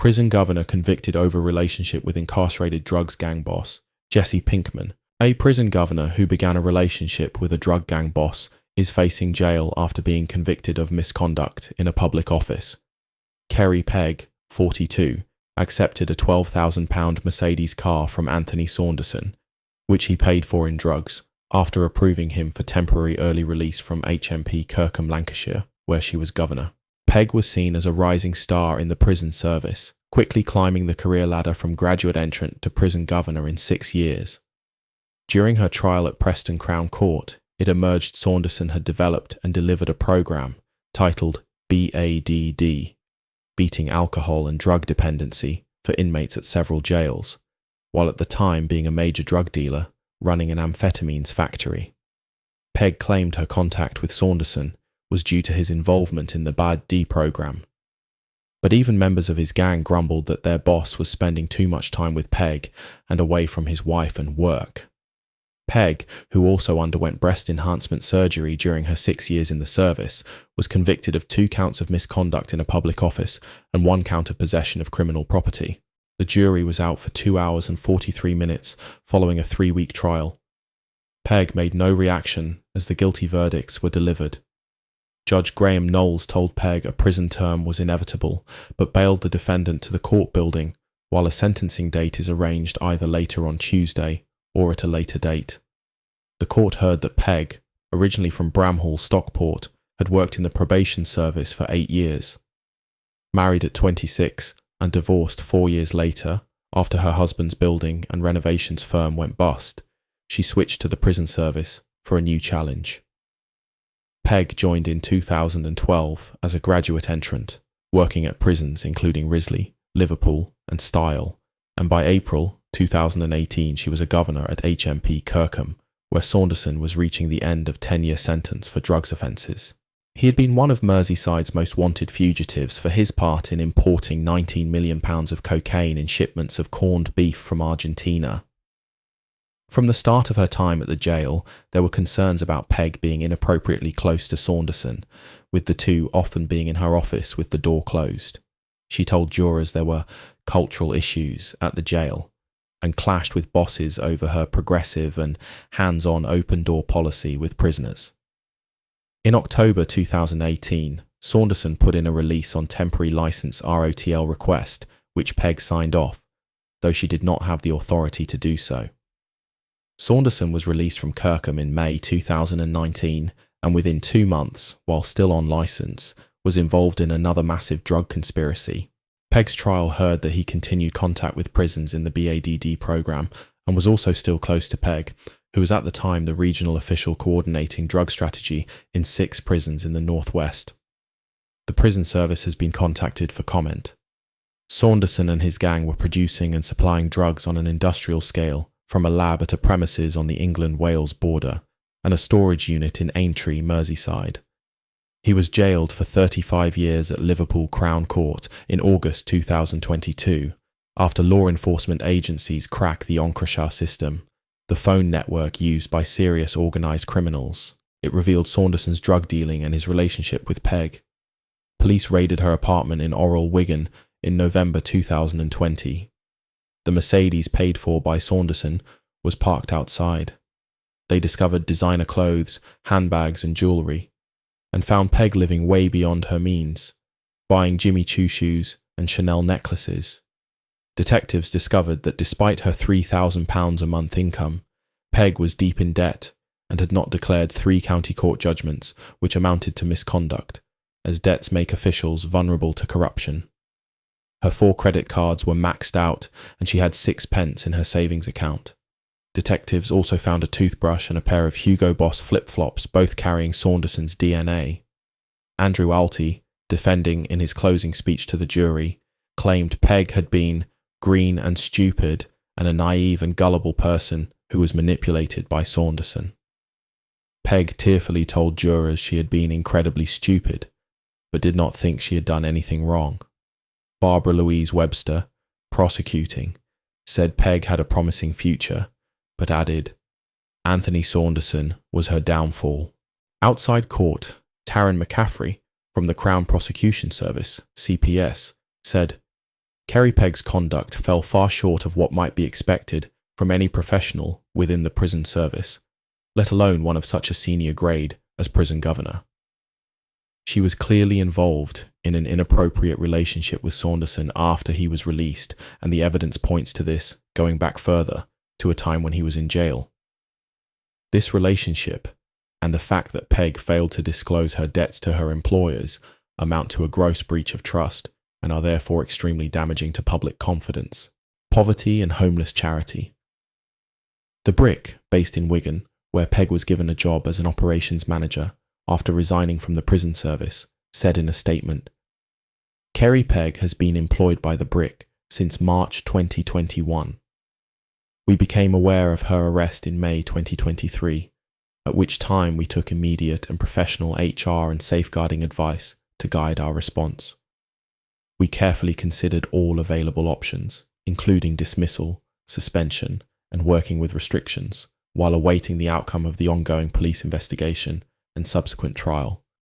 Prison governor convicted over relationship with incarcerated drugs gang boss Jesse Pinkman. A prison governor who began a relationship with a drug gang boss is facing jail after being convicted of misconduct in a public office. Kerry Pegg, 42, accepted a £12,000 Mercedes car from Anthony Saunderson, which he paid for in drugs, after approving him for temporary early release from HMP Kirkham, Lancashire, where she was governor. Pegg was seen as a rising star in the prison service, quickly climbing the career ladder from graduate entrant to prison governor in 6 years. During her trial at Preston Crown Court, it emerged Saunderson had developed and delivered a program titled BADD, Beating Alcohol and Drug Dependency, for inmates at several jails, while at the time being a major drug dealer running an amphetamines factory. Pegg claimed her contact with Saunderson was due to his involvement in the BADD program. But even members of his gang grumbled that their boss was spending too much time with Pegg and away from his wife and work. Pegg, who also underwent breast enhancement surgery during her 6 years in the service, was convicted of 2 counts of misconduct in a public office and 1 count of possession of criminal property. The jury was out for 2 hours and 43 minutes following a 3-week trial. Pegg made no reaction as the guilty verdicts were delivered. Judge Graham Knowles told Pegg a prison term was inevitable, but bailed the defendant to the court building, while a sentencing date is arranged either later on Tuesday or at a later date. The court heard that Pegg, originally from Bramhall, Stockport, had worked in the probation service for 8 years. Married at 26 and divorced 4 years later, after her husband's building and renovations firm went bust, she switched to the prison service for a new challenge. Pegg joined in 2012 as a graduate entrant, working at prisons including Risley, Liverpool and Style, and by April 2018 she was a governor at HMP Kirkham, where Saunderson was reaching the end of 10-year sentence for drugs offences. He had been one of Merseyside's most wanted fugitives for his part in importing £19 million of cocaine in shipments of corned beef from Argentina. From the start of her time at the jail, there were concerns about Pegg being inappropriately close to Saunderson, with the two often being in her office with the door closed. She told jurors there were cultural issues at the jail and clashed with bosses over her progressive and hands-on open-door policy with prisoners. In October 2018, Saunderson put in a release on temporary licence ROTL request, which Pegg signed off, though she did not have the authority to do so. Saunderson was released from Kirkham in May 2019 and within 2 months, while still on licence, was involved in another massive drug conspiracy. Pegg's trial heard that he continued contact with prisons in the BADD programme and was also still close to Pegg, who was at the time the regional official coordinating drug strategy in 6 prisons in the northwest. The prison service has been contacted for comment. Saunderson and his gang were producing and supplying drugs on an industrial scale from a lab at a premises on the England-Wales border and a storage unit in Aintree, Merseyside. He was jailed for 35 years at Liverpool Crown Court in August 2022 after law enforcement agencies cracked the Encrochat system, the phone network used by serious organised criminals. It revealed Saunderson's drug dealing and his relationship with Pegg. Police raided her apartment in Orrell, Wigan in November 2020. The Mercedes paid for by Saunderson was parked outside. They discovered designer clothes, handbags and jewellery, and found Pegg living way beyond her means, buying Jimmy Choo shoes and Chanel necklaces. Detectives discovered that despite her £3,000 a month income, Pegg was deep in debt and had not declared 3 county court judgments which amounted to misconduct, as debts make officials vulnerable to corruption. Her 4 credit cards were maxed out and she had 6 pence in her savings account. Detectives also found a toothbrush and a pair of Hugo Boss flip-flops, both carrying Saunderson's DNA. Andrew Alty, defending in his closing speech to the jury, claimed Pegg had been green and stupid and a naive and gullible person who was manipulated by Saunderson. Pegg tearfully told jurors she had been incredibly stupid, but did not think she had done anything wrong. Barbara Louise Webster, prosecuting, said Pegg had a promising future, but added, Anthony Saunderson was her downfall. Outside court, Taryn McCaffrey, from the Crown Prosecution Service, CPS, said, Kerry Pegg's conduct fell far short of what might be expected from any professional within the prison service, let alone one of such a senior grade as prison governor. She was clearly involved in an inappropriate relationship with Saunderson after he was released, and the evidence points to this going back further to a time when he was in jail. This relationship, and the fact that Pegg failed to disclose her debts to her employers, amount to a gross breach of trust and are therefore extremely damaging to public confidence. Poverty and homeless charity. The Brick, based in Wigan, where Pegg was given a job as an operations manager after resigning from the prison service, said in a statement, "Kerry Pegg has been employed by the Brick since March 2021. We became aware of her arrest in May 2023, at which time we took immediate and professional HR and safeguarding advice to guide our response. We carefully considered all available options, including dismissal, suspension, and working with restrictions, while awaiting the outcome of the ongoing police investigation and subsequent trial.